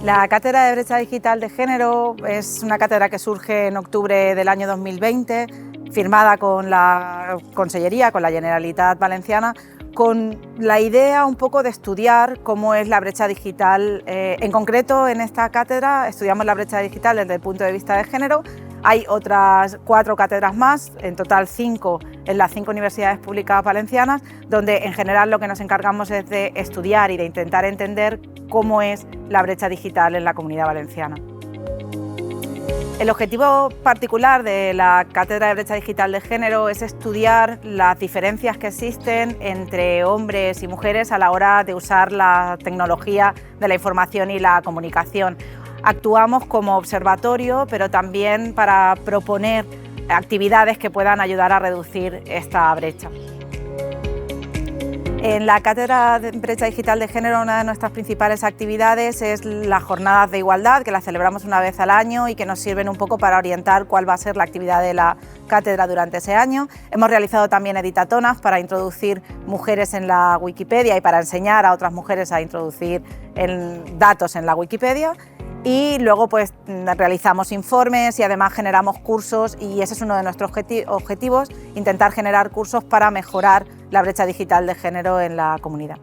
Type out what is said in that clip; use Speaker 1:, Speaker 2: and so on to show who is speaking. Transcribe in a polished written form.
Speaker 1: La Cátedra de Brecha Digital de Género es una cátedra que surge en octubre del año 2020, firmada con la Consellería, con la Generalitat Valenciana, con la idea un poco de estudiar cómo es la brecha digital. En concreto, en esta cátedra estudiamos la brecha digital desde el punto de vista de género. Hay otras 4 cátedras más, en total 5 en las 5 universidades públicas valencianas, donde en general lo que nos encargamos es de estudiar y de intentar entender cómo es la brecha digital en la Comunidad Valenciana. El objetivo particular de la Cátedra de Brecha Digital de Género es estudiar las diferencias que existen entre hombres y mujeres a la hora de usar la tecnología de la información y la comunicación. Actuamos como observatorio, pero también para proponer actividades que puedan ayudar a reducir esta brecha. En la Cátedra de Brecha Digital de Género, una de nuestras principales actividades es las jornadas de igualdad, que las celebramos una vez al año y que nos sirven un poco para orientar cuál va a ser la actividad de la cátedra durante ese año. Hemos realizado también editatonas para introducir mujeres en la Wikipedia y para enseñar a otras mujeres a introducir datos en la Wikipedia. Y luego pues realizamos informes y además generamos cursos, y ese es uno de nuestros objetivos, intentar generar cursos para mejorar la brecha digital de género en la comunidad.